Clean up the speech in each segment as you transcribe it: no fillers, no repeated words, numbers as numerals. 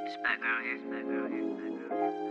This black girl here, this black girl here, this black girl here.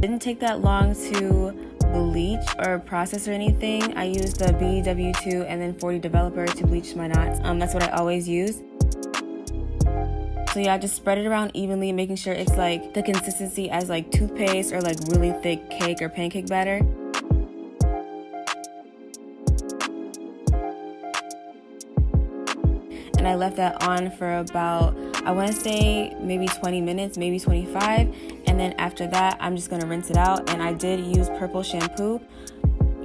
Didn't take that long to bleach or process or anything. I used the BW2 and then 40 developer to bleach my knots. That's what I always use. So yeah, just spread it around evenly, making sure it's like the consistency as like toothpaste or like really thick cake or pancake batter. And I left that on for about, I want to say maybe 20 minutes, maybe 25. And then after that, I'm just going to rinse it out. And I did use purple shampoo.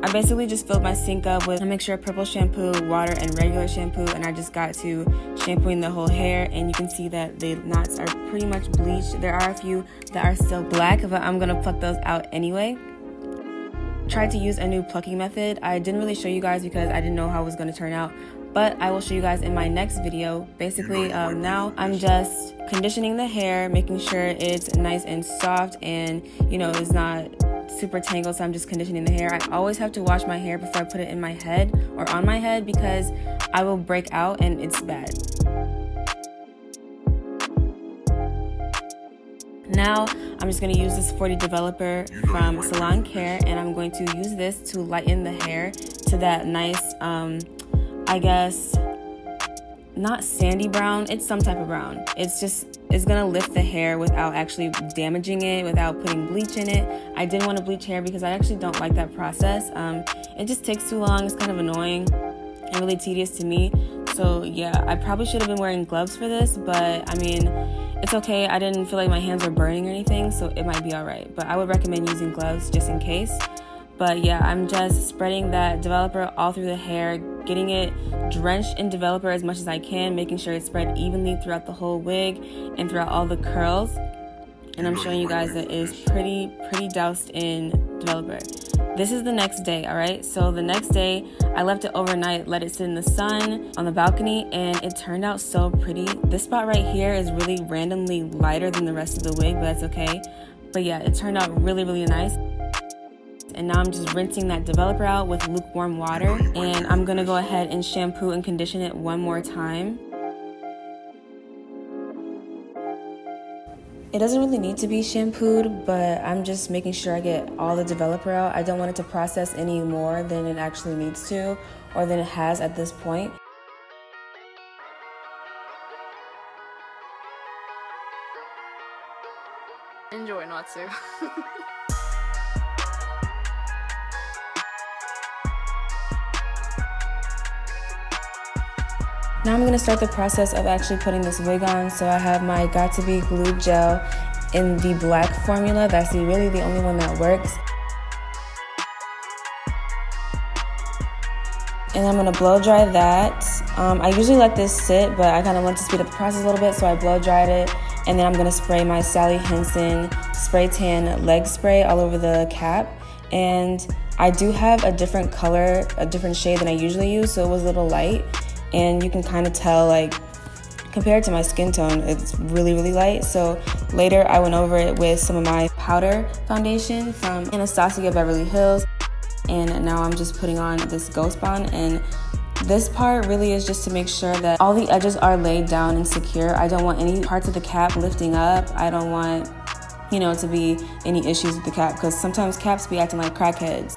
I basically just filled my sink up with a mixture of purple shampoo, water, and regular shampoo. And I just got to shampooing the whole hair. And you can see that the knots are pretty much bleached. There are a few that are still black, but I'm going to pluck those out anyway. Tried to use a new plucking method. I didn't really show you guys because I didn't know how it was going to turn out. But I will show you guys in my next video. Basically, now I'm just conditioning the hair, making sure it's nice and soft and, you know, it's not super tangled, so I'm just conditioning the hair. I always have to wash my hair before I put it in my head or on my head because I will break out and it's bad. Now, I'm just going to use this 40 developer from Salon Care, and I'm going to use this to lighten the hair to that nice, I guess, not sandy brown, it's some type of brown. It's gonna lift the hair without actually damaging it, without putting bleach in it. I didn't want to bleach hair because I actually don't like that process. It just takes too long, it's kind of annoying and really tedious to me. So yeah, I probably should have been wearing gloves for this, but I mean, it's okay. I didn't feel like my hands were burning or anything, so it might be all right. But I would recommend using gloves just in case. But yeah, I'm just spreading that developer all through the hair, getting it drenched in developer as much as I can, making sure it's spread evenly throughout the whole wig and throughout all the curls. And I'm showing you guys that it is pretty doused in developer. This is the next day, all right? So the next day, I left it overnight, let it sit in the sun on the balcony, and it turned out so pretty. This spot right here is really randomly lighter than the rest of the wig, but that's okay. But yeah, it turned out really nice. And now I'm just rinsing that developer out with lukewarm water, and I'm gonna go ahead and shampoo and condition it one more time. It doesn't really need to be shampooed, but I'm just making sure I get all the developer out. I don't want it to process any more than it actually needs to, or than it has at this point. Enjoy, not to. Now I'm going to start the process of actually putting this wig on. So I have my Got To Be Glue Gel in the black formula. That's really the only one that works. And I'm going to blow dry that. I usually let this sit, but I kind of want to speed up the process a little bit, so I blow dried it. And then I'm going to spray my Sally Hansen Spray Tan Leg Spray all over the cap. And I do have a different color, a different shade than I usually use, so it was a little light. And you can kind of tell, like, compared to my skin tone, it's really light. So later I went over it with some of my powder foundation from Anastasia Beverly Hills. And now I'm just putting on this Ghost Bond. And this part really is just to make sure that all the edges are laid down and secure. I don't want any parts of the cap lifting up. I don't want, you know, to be any issues with the cap, because sometimes caps be acting like crackheads.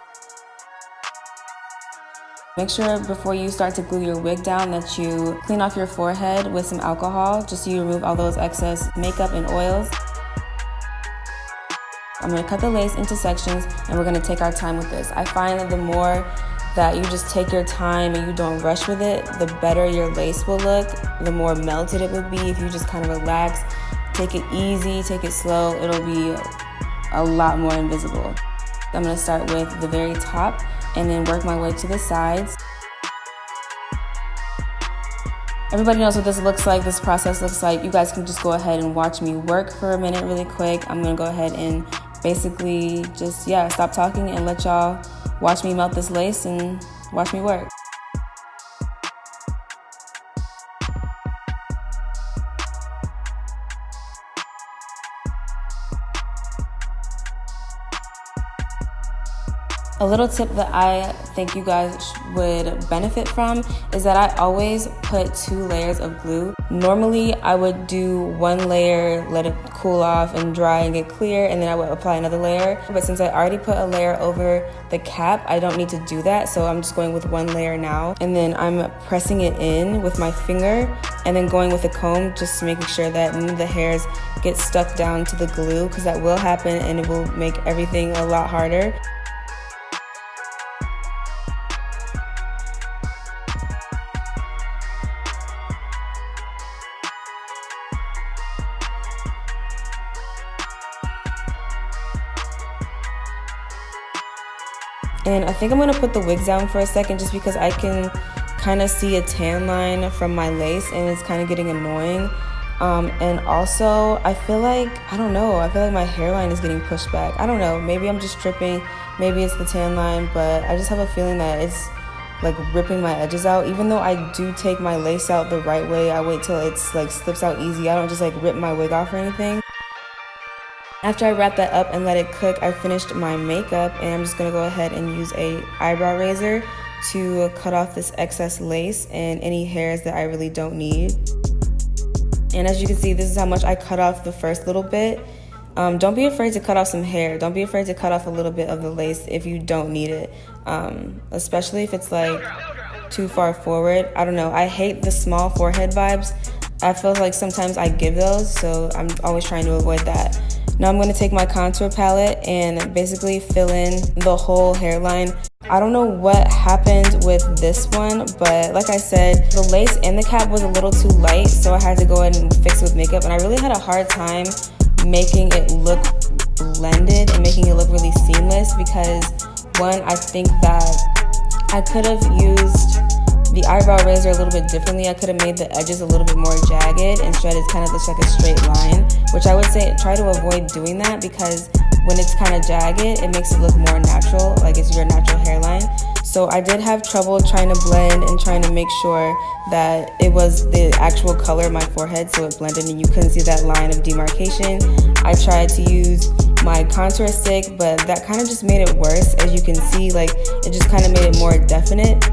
Make sure before you start to glue your wig down that you clean off your forehead with some alcohol, just so you remove all those excess makeup and oils. I'm going to cut the lace into sections, and we're going to take our time with this. I find that the more that you just take your time and you don't rush with it, the better your lace will look, the more melted it will be. If you just kind of relax, take it easy, take it slow, it'll be a lot more invisible. I'm going to start with the very top and then work my way to the sides. Everybody knows what this looks like, this process looks like. You guys can just go ahead and watch me work for a minute really quick. I'm gonna go ahead and basically just, stop talking and let y'all watch me melt this lace and watch me work. A little tip that I think you guys would benefit from is that I always put 2 layers of glue. Normally, I would do 1 layer, let it cool off and dry and get clear, and then I would apply another layer. But since I already put a layer over the cap, I don't need to do that, so I'm just going with 1 layer now. And then I'm pressing it in with my finger and then going with a comb, just making sure that none of the hairs get stuck down to the glue, because that will happen and it will make everything a lot harder. And I think I'm gonna put the wigs down for a second just because I can kind of see a tan line from my lace and it's kind of getting annoying. And also I feel like, I don't know, I feel like my hairline is getting pushed back. I don't know, maybe I'm just tripping, maybe it's the tan line, but I just have a feeling that it's like ripping my edges out. Even though I do take my lace out the right way, I wait till it's like slips out easy. I don't just like rip my wig off or anything. After I wrap that up and let it cook, I finished my makeup, and I'm just gonna go ahead and use a eyebrow razor to cut off this excess lace and any hairs that I really don't need. And as you can see, this is how much I cut off the first little bit. Don't be afraid to cut off some hair. Don't be afraid to cut off a little bit of the lace if you don't need it, especially if it's like too far forward. I don't know, I hate the small forehead vibes. I feel like sometimes I give those, so I'm always trying to avoid that. Now I'm going to take my contour palette and basically fill in the whole hairline. I don't know what happened with this one, but like I said, the lace and the cap was a little too light, so I had to go ahead and fix it with makeup, and I really had a hard time making it look blended and making it look really seamless because, one, I think that I could have used the eyebrow razor a little bit differently. I could have made the edges a little bit more jagged. Instead, it kind of looks like a straight line, which I would say try to avoid doing that because when it's kind of jagged, it makes it look more natural, like it's your natural hairline. So I did have trouble trying to blend and trying to make sure that it was the actual color of my forehead so it blended and you couldn't see that line of demarcation. I tried to use my contour stick, but that kind of just made it worse. As you can see, like it just kind of made it more definite.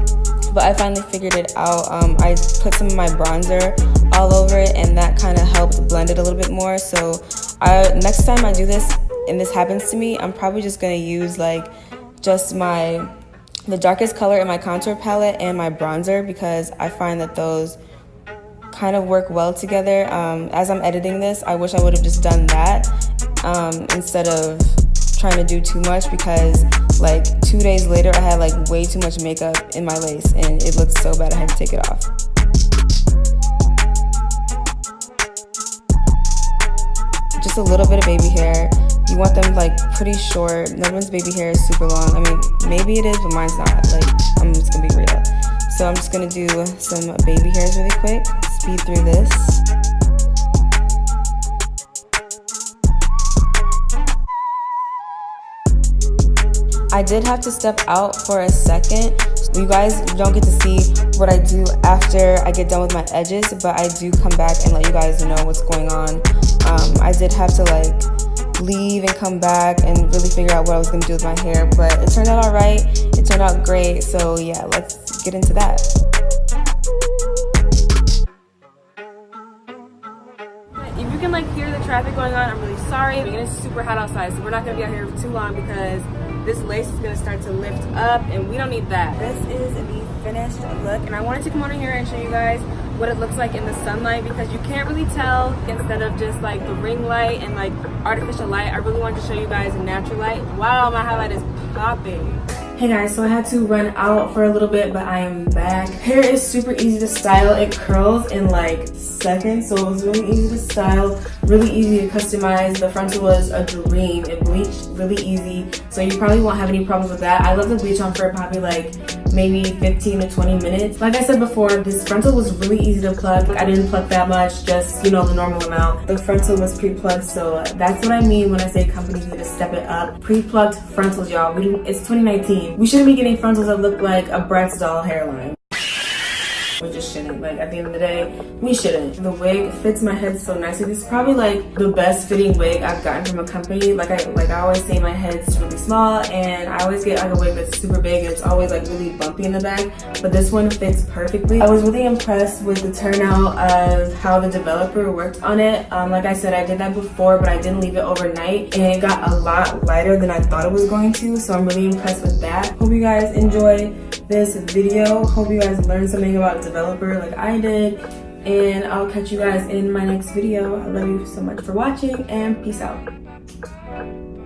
But I finally figured it out. I put some of my bronzer all over it, and that kind of helped blend it a little bit more. So next time I do this and this happens to me, I'm probably just gonna use like just the darkest color in my contour palette and my bronzer, because I find that those kind of work well together. As I'm editing this, I wish I would have just done that instead of trying to do too much, because like 2 days later I had like way too much makeup in my lace and it looked so bad I had to take it off. Just a little bit of baby hair. You want them like pretty short. No one's baby hair is super long. I mean, maybe it is, but mine's not. Like, I'm just gonna be real. So I'm just gonna do some baby hairs really quick. Speed through this. I did have to step out for a second. You guys don't get to see what I do after I get done with my edges, but I do come back and let you guys know what's going on. I did have to like leave and come back and really figure out what I was gonna do with my hair, but it turned out all right. It turned out great. So yeah, let's get into that. If you can like hear the traffic going on, I'm really sorry. It's super hot outside, so we're not gonna be out here for too long because this lace is gonna start to lift up and we don't need that. This is the finished look, and I wanted to come over here and show you guys what it looks like in the sunlight, because you can't really tell instead of just like the ring light and like artificial light. I really wanted to show you guys natural light. Wow, my highlight is popping. Hey guys, so I had to run out for a little bit, but I am back. Hair is super easy to style. It curls in like seconds, so it was really easy to style, really easy to customize. The frontal was a dream. It bleached really easy, so you probably won't have any problems with that. I left the bleach on for probably like maybe 15 to 20 minutes. Like I said before, this frontal was really easy to pluck. I didn't pluck that much, just, you know, the normal amount. The frontal was pre-plucked, so that's what I mean when I say companies need to step it up. Pre-plucked frontals, y'all. It's 2019. We shouldn't be getting frontals that look like a Bratz doll hairline. We just shouldn't. Like, at the end of the day, we shouldn't. The wig fits my head so nicely. This is probably like the best fitting wig I've gotten from a company. Like I always say, my head's really small, and I always get like a wig that's super big and it's always like really bumpy in the back. But this one fits perfectly. I was really impressed with the turnout of how the developer worked on it. Like I said, I did that before, but I didn't leave it overnight, and it got a lot lighter than I thought it was going to. So I'm really impressed with that. Hope you guys enjoy this video. Hope you guys learned something about developer like I did, and I'll catch you guys in my next video. I love you so much for watching, and peace out.